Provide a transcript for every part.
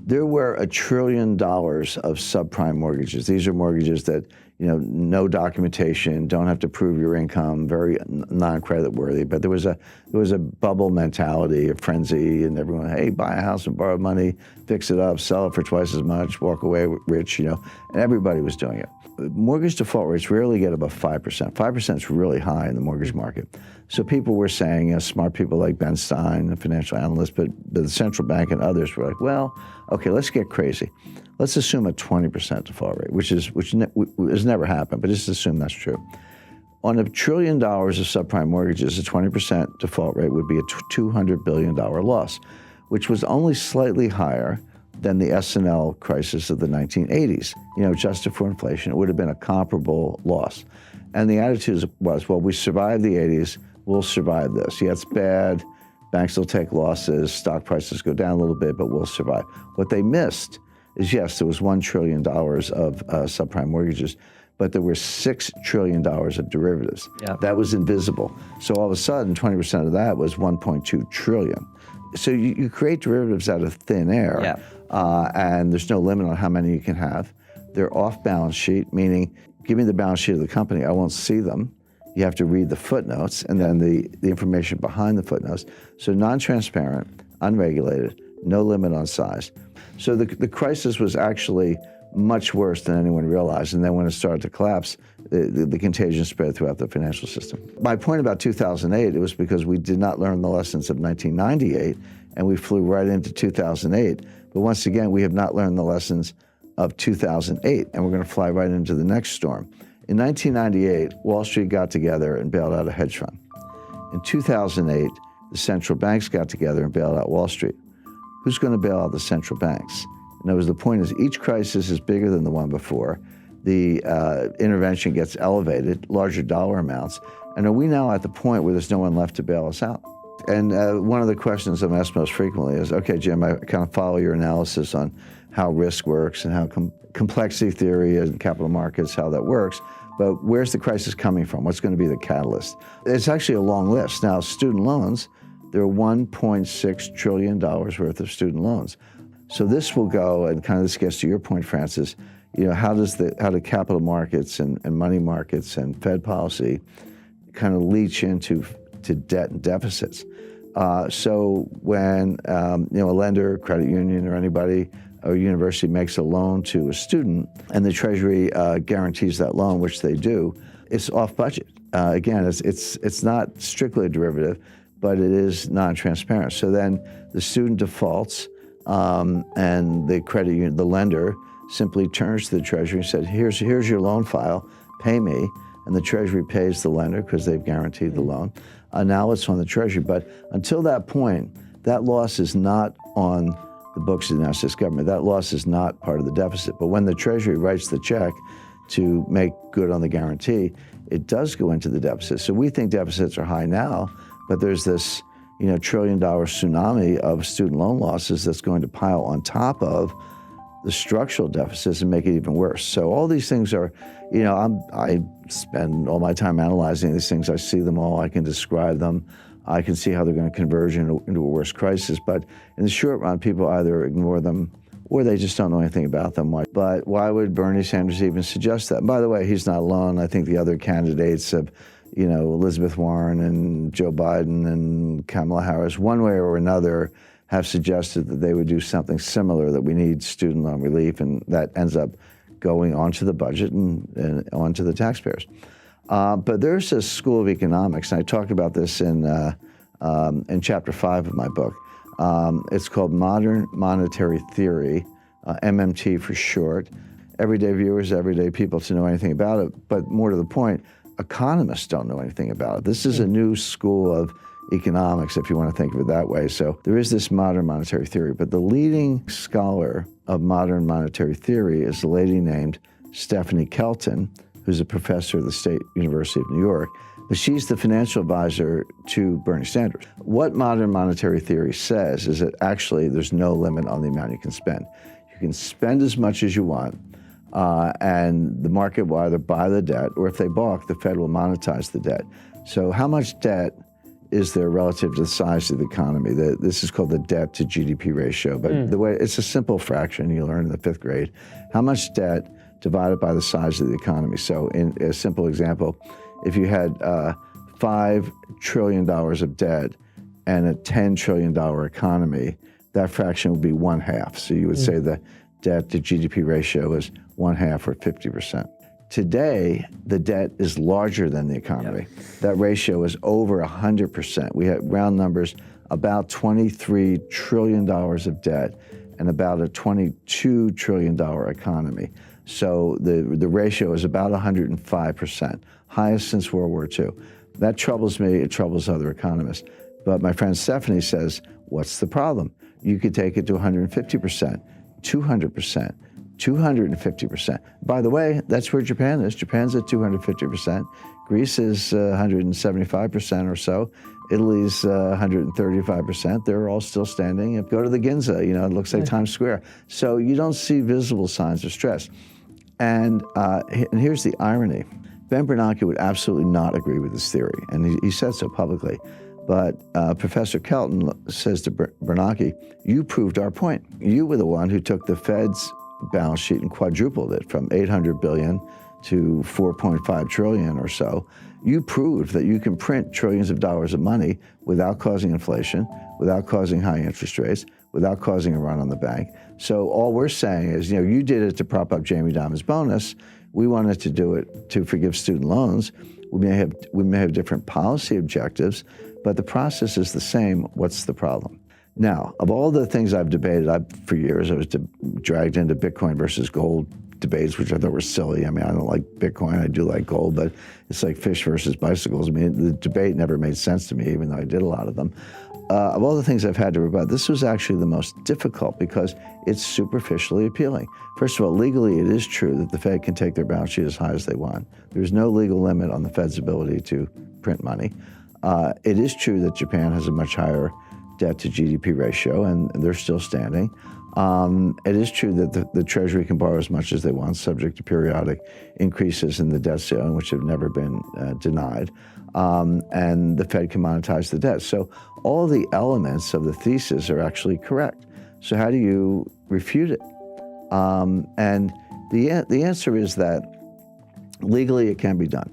There were $1 trillion of subprime mortgages. These are mortgages that, no documentation, don't have to prove your income, very non-credit worthy. But there was a bubble mentality, a frenzy, and everyone, hey, buy a house and borrow money, fix it up, sell it for twice as much, walk away rich, and everybody was doing it. Mortgage default rates rarely get above 5%. 5% is really high in the mortgage market. So people were saying, smart people like Ben Stein, a financial analyst, but the central bank and others were like, well, okay, let's get crazy. Let's assume a 20% default rate, which has never happened, but just assume that's true. On $1 trillion of subprime mortgages, a 20% default rate would be a $200 billion loss, which was only slightly higher than the S&L crisis of the 1980s. Adjusted for inflation, it would have been a comparable loss. And the attitude was, well, we survived the 80s, we'll survive this. Yeah, it's bad, banks will take losses, stock prices go down a little bit, but we'll survive. What they missed is, yes, there was $1 trillion of subprime mortgages, but there were $6 trillion of derivatives. Yeah. That was invisible. So all of a sudden, 20% of that was $1.2 trillion. So you create derivatives out of thin air. Yeah. And there's no limit on how many you can have. They're off balance sheet, meaning give me the balance sheet of the company, I won't see them. You have to read the footnotes and then the information behind the footnotes. So non-transparent, unregulated, no limit on size. So the crisis was actually much worse than anyone realized. And then when it started to collapse, the contagion spread throughout the financial system. My point about 2008, it was because we did not learn the lessons of 1998 and we flew right into 2008. But once again, we have not learned the lessons of 2008, and we're going to fly right into the next storm. In 1998, Wall Street got together and bailed out a hedge fund. In 2008, the central banks got together and bailed out Wall Street. Who's going to bail out the central banks? In other words, the point is each crisis is bigger than the one before. The intervention gets elevated, larger dollar amounts, and are we now at the point where there's no one left to bail us out? And one of the questions I'm asked most frequently is, okay, Jim, I kind of follow your analysis on how risk works and how complexity theory and capital markets, how that works, but where's the crisis coming from? What's going to be the catalyst? It's actually a long list. Now, student loans, there are $1.6 trillion worth of student loans. So this will go, and kind of this gets to your point, Francis, how do capital markets and money markets and Fed policy kind of leach into debt and deficits? So when a lender, credit union, or anybody, or university makes a loan to a student, and the Treasury guarantees that loan, which they do, it's off budget. Again, it's not strictly a derivative, but it is non-transparent. So then the student defaults, and the credit union, the lender, simply turns to the Treasury and said, here's your loan file, pay me. And the Treasury pays the lender because they've guaranteed the loan. Now it's on the Treasury. But until that point, that loss is not on the books of the United States government. That loss is not part of the deficit. But when the Treasury writes the check to make good on the guarantee, it does go into the deficit. So we think deficits are high now, but there's this $1 trillion tsunami of student loan losses that's going to pile on top of the structural deficits and make it even worse. So all these things are, I spend all my time analyzing these things. I see them all. I can describe them. I can see how they're going to converge into a worse crisis. But in the short run, people either ignore them or they just don't know anything about them. But why would Bernie Sanders even suggest that? And by the way, he's not alone. I think the other candidates have, Elizabeth Warren and Joe Biden and Kamala Harris, one way or another, have suggested that they would do something similar, that we need student loan relief, and that ends up going onto the budget and onto the taxpayers. But there's a school of economics, and I talk about this in chapter 5 of my book. It's called Modern Monetary Theory, MMT for short. Everyday viewers, everyday people to know anything about it, but more to the point, economists don't know anything about it. This is a new school of economics, if you want to think of it that way. So there is this modern monetary theory, but the leading scholar of modern monetary theory is a lady named Stephanie Kelton, who's a professor at the State University of New York, but she's the financial advisor to Bernie Sanders. What modern monetary theory says is that actually there's no limit on the amount you can spend. You can spend as much as you want, and the market will either buy the debt, or if they balk, the Fed will monetize the debt. So how much debt is there relative to the size of the economy. This is called the debt to GDP ratio, but the way it's a simple fraction you learn in the 5th grade. How much debt divided by the size of the economy? So in a simple example, if you had $5 trillion of debt and a $10 trillion economy, that fraction would be 1/2. So you would say the debt to GDP ratio is 1/2 or 50%. Today, the debt is larger than the economy. That ratio is over 100%. We have round numbers, about $23 trillion of debt and about a $22 trillion economy. So the ratio is about 105%, highest since World War II. That troubles me, it troubles other economists. But my friend Stephanie says, what's the problem? You could take it to 150%, 200%, 250%. By the way, that's where Japan is. Japan's at 250%. Greece is 175% or so. Italy's 135%. They're all still standing. Go to the Ginza, it looks like Times Square. So you don't see visible signs of stress. And here's the irony. Ben Bernanke would absolutely not agree with this theory, and he said so publicly. But Professor Kelton says to Bernanke, you proved our point. You were the one who took the Fed's balance sheet and quadrupled it from 800 billion to 4.5 trillion or so. You proved that you can print trillions of dollars of money without causing inflation, without causing high interest rates, without causing a run on the bank. So all we're saying is, you did it to prop up Jamie Dimon's bonus. We wanted to do it to forgive student loans. We may have different policy objectives, but the process is the same. What's the problem? Now, of all the things I've debated, for years I was dragged into Bitcoin versus gold debates, which I thought were silly. I don't like Bitcoin, I do like gold, but it's like fish versus bicycles. The debate never made sense to me, even though I did a lot of them. Of all the things I've had to rebut, this was actually the most difficult because it's superficially appealing. First of all, legally it is true that the Fed can take their balance sheet as high as they want. There's no legal limit on the Fed's ability to print money. It is true that Japan has a much higher debt to GDP ratio, and they're still standing. It is true that the Treasury can borrow as much as they want, subject to periodic increases in the debt ceiling, which have never been denied. And the Fed can monetize the debt. So all the elements of the thesis are actually correct. So how do you refute it? And the answer is that legally it can be done.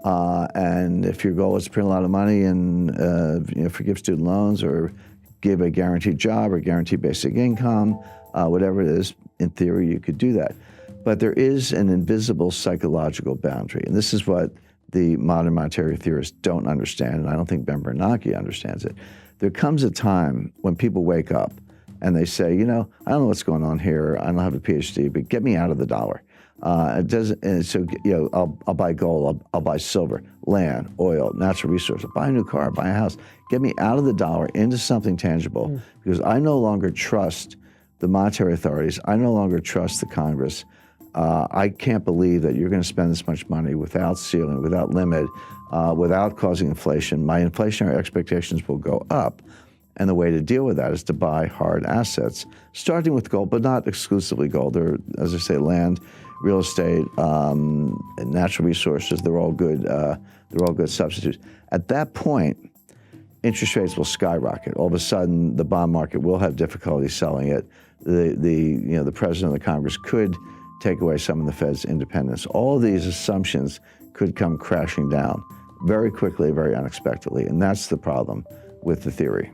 And if your goal is to print a lot of money and forgive student loans or give a guaranteed job or guaranteed basic income, whatever it is, in theory you could do that. But there is an invisible psychological boundary, and this is what the modern monetary theorists don't understand, and I don't think Ben Bernanke understands it. There comes a time when people wake up and they say, I don't know what's going on here, I don't have a PhD, but get me out of the dollar. It doesn't, and so I'll buy gold, I'll buy silver, land, oil, natural resources, buy a new car, buy a house. Get me out of the dollar into something tangible, because I no longer trust the monetary authorities. I no longer trust the Congress. I can't believe that you're going to spend this much money without ceiling, without limit, without causing inflation. My inflationary expectations will go up. And the way to deal with that is to buy hard assets, starting with gold, but not exclusively gold. There, as I say, land, real estate, and natural resources. They're all good. They're all good substitutes. At that point, interest rates will skyrocket. All of a sudden, the bond market will have difficulty selling it. The president of the Congress could take away some of the Fed's independence. All of these assumptions could come crashing down very quickly, very unexpectedly, and that's the problem with the theory.